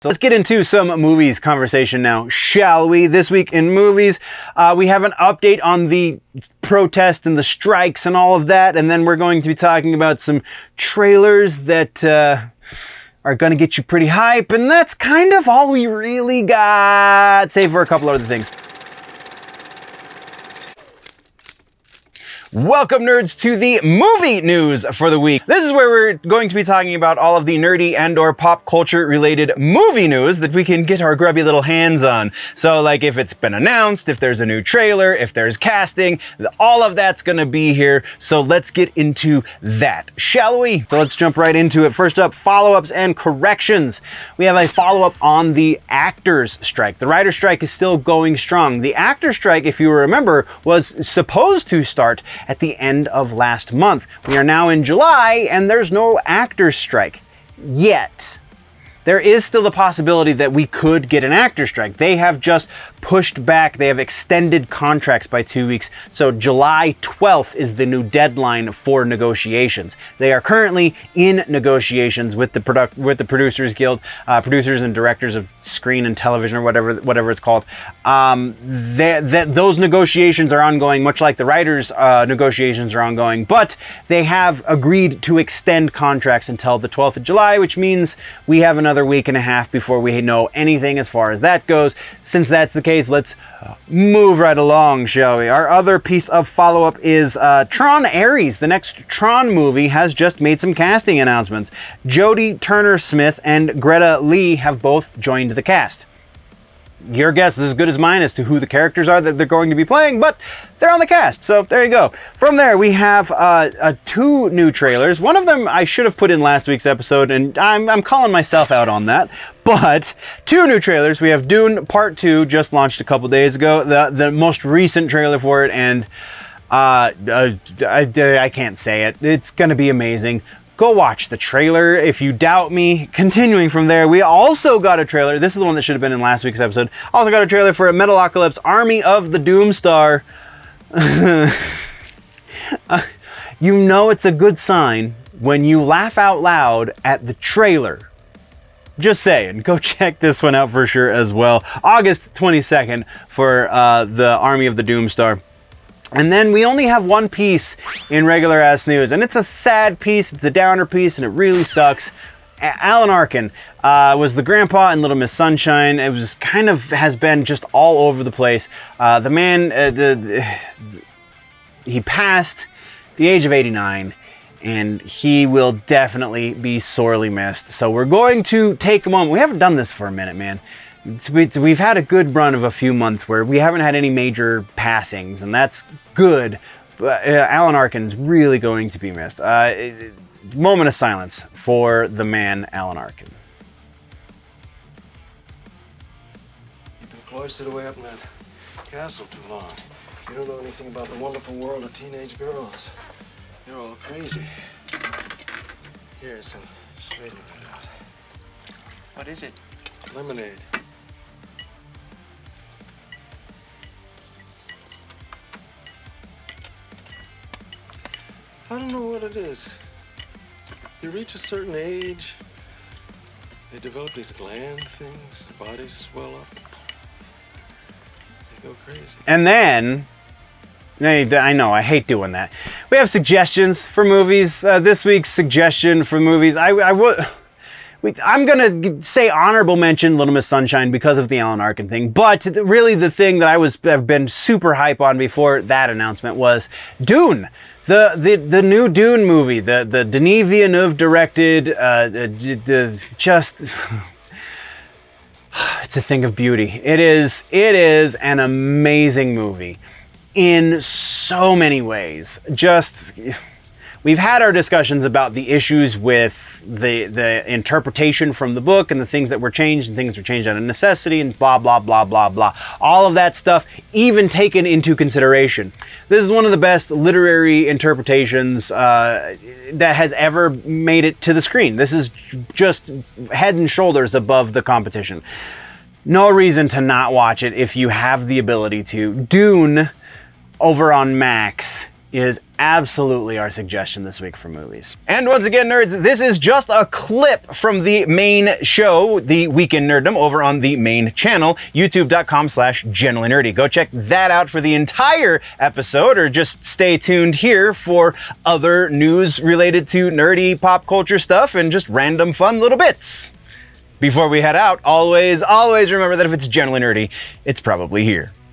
So let's get into some movies conversation now, shall we? This week in movies, we have an update on the protest and the strikes and all of that, and then we're going to be talking about some trailers that are going to get you pretty hype, and that's kind of all we really got, save for a couple other things. Welcome, nerds, to the movie news for the week. This is where we're going to be talking about all of the nerdy and or pop culture related movie news that we can get our grubby little hands on. So like if it's been announced, if there's a new trailer, if there's casting, all of that's gonna be here. So let's get into that, shall we? So let's jump right into it. First up, follow-ups and corrections. We have a follow-up on the actors strike. The writer strike is still going strong. The actor strike, if you remember, was supposed to start at the end of last month. We are now in July and there's no actors strike yet. There is still the possibility that we could get an actor strike. They have just pushed back, they have extended contracts by 2 weeks. So July 12th is the new deadline for negotiations. They are currently in negotiations with the Producers Guild, producers and directors of screen and television, or whatever it's called. Those negotiations are ongoing, much like the writers' negotiations are ongoing, but they have agreed to extend contracts until the 12th of July, which means we have another week and a half before we know anything as far as that goes. Since that's the case, let's move right along, shall we? Our other piece of follow-up is Tron Ares. The next Tron movie has just made some casting announcements. Jodie Turner-Smith and Greta Lee have both joined the cast. Your guess is as good as mine as to who the characters are that they're going to be playing, but they're on the cast, so there you go. From there, we have two new trailers. One of them I should have put in last week's episode, and I'm calling myself out on that, but two new trailers. We have Dune Part 2, just launched a couple days ago, the most recent trailer for it, and I can't say it. It's gonna be amazing. Go watch the trailer if you doubt me. Continuing from there, we also got a trailer. This is the one that should have been in last week's episode. Also got a trailer for Metalocalypse Army of the Doomstar. You know it's a good sign when you laugh out loud at the trailer. Just saying, go check this one out for sure as well. August 22nd for the Army of the Doomstar. And then we only have one piece in regular ass news, and it's a sad piece, it's a downer piece, and it really sucks. Alan Arkin was the grandpa in Little Miss Sunshine. It was has been just all over the place. The man, he passed at the age of 89, and he will definitely be sorely missed. So we're going to take a moment. We haven't done this for a minute, man. We've had a good run of a few months where we haven't had any major passings, and that's good. But Alan Arkin's really going to be missed. Moment of silence for the man, Alan Arkin. You've been cloistered away up in that castle too long. You don't know anything about the wonderful world of teenage girls. You're all crazy. Here's some straighten it out. What is it? Lemonade. I don't know what it is. You reach a certain age, they develop these gland things, their bodies swell up. They go crazy. And then, I know, I hate doing that. We have suggestions for movies. This week's suggestion for movies, I'm gonna say honorable mention Little Miss Sunshine because of the Alan Arkin thing, but really the thing that I've been super hype on before that announcement was Dune. The new Dune movie, the Denis Villeneuve directed, it's a thing of beauty. It is an amazing movie in so many ways. We've had our discussions about the issues with the interpretation from the book and the things that were changed and things were changed out of necessity and blah, blah, blah, blah, blah. All of that stuff even taken into consideration. This is one of the best literary interpretations that has ever made it to the screen. This is just head and shoulders above the competition. No reason to not watch it if you have the ability to. Dune over on Max is absolutely our suggestion this week for movies. And once again, nerds, this is just a clip from the main show, The Weekend Nerddom, over on the main channel, youtube.com/generallynerdy. Go check that out for the entire episode, or just stay tuned here for other news related to nerdy pop culture stuff and just random fun little bits. Before we head out, always remember that if it's generally nerdy, it's probably here.